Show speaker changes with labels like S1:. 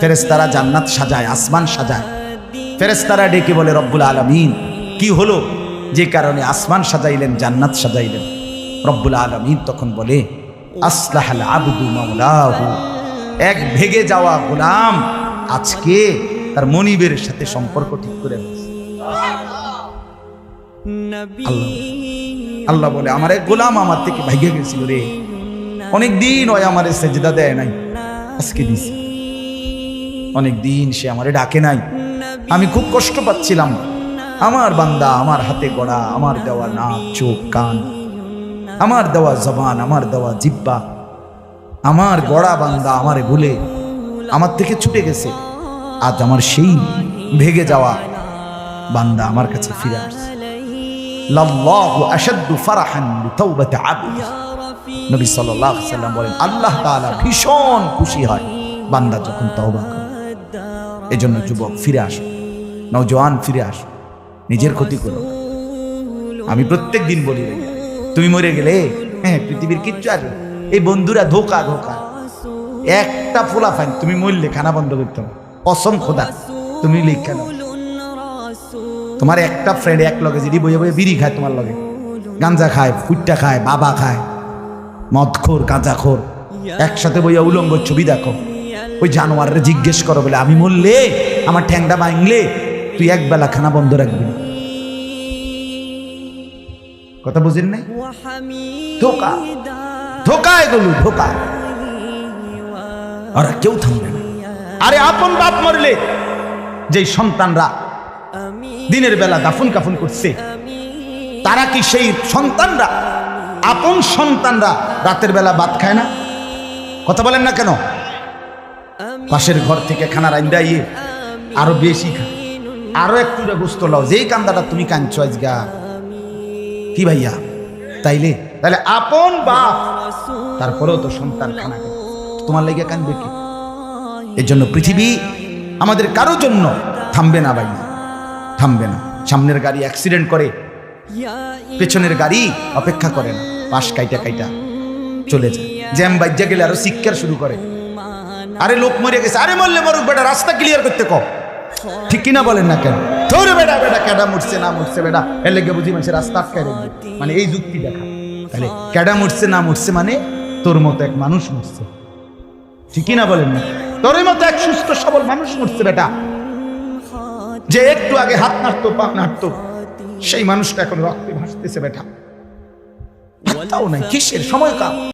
S1: ফেরেশতারা জান্নাত সাজায়, আসমান সাজায়। ফেরেশতারা ডেকে বলে রব্বুল আলামিন কি হলো, যে কারণে আসমান সাজাইলেন, জান্নাত সাজাইলেন? রব্বুল আলামিন তখন বলে আসলাহাল আবদু মাওলাহু, এক ভেগে যাওয়া গোলাম আজকে তার মনিবের সাথে সম্পর্ক ঠিক করে ফেলেছে। আল্লাহ বলে আমার এক গোলাম আমার থেকে ভাইগে গেছিল রে, অনেকদিন ওই আমারে সেজদা দেয় নাই, আজকে দিছি। অনেকদিন সে আমারে ডাকে নাই, আমি খুব কষ্ট পাচ্ছিলাম। আমার বান্দা আমার হাতে গড়া, আমার দেওয়া নাক চোখ কান, আমার দেওয়া জবান, আমার দেওয়া জিহ্বা, আমার গড়া বান্দা আমারে ভুলে আমার থেকে ছুটে গেছে। আজ আমার সেই ভেগে যাওয়া বান্দা আমার কাছে ফিরে আসছে। লাল্লাহু আশাদ্দু ফারাহান বিতাওবাতি আবদি, নবী সাল্লাল্লাহু আলাইহি ওয়াসাল্লাম বলেন আল্লাহ তাআলা ভীষণ খুশি হয় বান্দা যখন তওবা করে। এজন্য যুবক ফিরে আসো, নওজোয়ান ফিরে আসো, নিজের ক্ষতি করো। আমি প্রত্যেক দিন বলি তুমি মরে গেলে পৃথিবীর কিচ্ছু আসবে, এই বন্ধুরা ধোকা ধোকা। একটা ফোলা ফাইন তুমি মরলে খানা বন্ধ করতাম, কসম খোদা তুমি লিখে নাও। তোমার একটা ফ্রেন্ড এক লগে যদি বইয়ে বইয়ে বিড়ি খায়, তোমার লগে গাঞ্জা খায়, ফুটটা খায়, বাবা খায়, মদখোর গাঁজাখোর, একসাথে বইয়া উলঙ্গ ছবি দেখো, ওই জানোয়ারের জিজ্ঞেস করো বলে আমি মরলে আমার ঠ্যাংটা ভাঙলে তুই এক বেলা খানা বন্ধ রাখবি না। কথা বুঝেন নাই? ধোকা ধোকা, এগুলো ধোকা। ওরা কেউ থামবে না। আরে আপন বাপ মরলে যেই সন্তানরা দিনের বেলা দাফন কাফন করছে, তারা কি সেই সন্তানরা, আপন সন্তানরা রাতের বেলা ভাত খায় না? কথা বলেন না কেন? পাশের ঘর থেকে খানা রাইন্দা ইয়ে আরো বেশি খায়, আরো একটু গোস্ত লাও, যেই কান্দাটা তুমি কাঁদছো আজগা কি ভাইয়া, তাইলে তাহলে আপন বাপ তারপরেও তো সন্তান খানা খায়, তোমার লেগে কাঁদবে কি? এর জন্য পৃথিবী আমাদের কারোর জন্য থামবে না ভাই, থামবে না। সামনের গাড়ি অ্যাক্সিডেন্ট করে, পেছনের গাড়ি অপেক্ষা করে না, পাশ কাইটা কাইটা চলে যায়। জ্যাম বাইজা গেলে আরো শিক্ষার শুরু করে, আরে লোক মরে গেছে, আরে মরলে মরুক বেটা, রাস্তা ক্লিয়ার করতে কও। ঠিক কিনা বলেন না কেন? ধরে বেটা বেটা কেডা মরছে না মরছে বেটা, এর লেগে বুঝি মানুষের রাস্তা আটকায় রাখবে, মানে এই যুক্তি দেখা। তাহলে কেডা মরছে না মরছে মানে তোর মতো এক মানুষ মরছে। ঠিক কিনা বলেন না? তোর মতো এক সুস্থ সবল মানুষ মরছে বেটা, যে একটু আগে হাত নাড়তো পা নাড়তো, সেই মানুষটা এখন রক্তে ভাসতেছে বেটা। তাও নাই কিসের সময় কাম।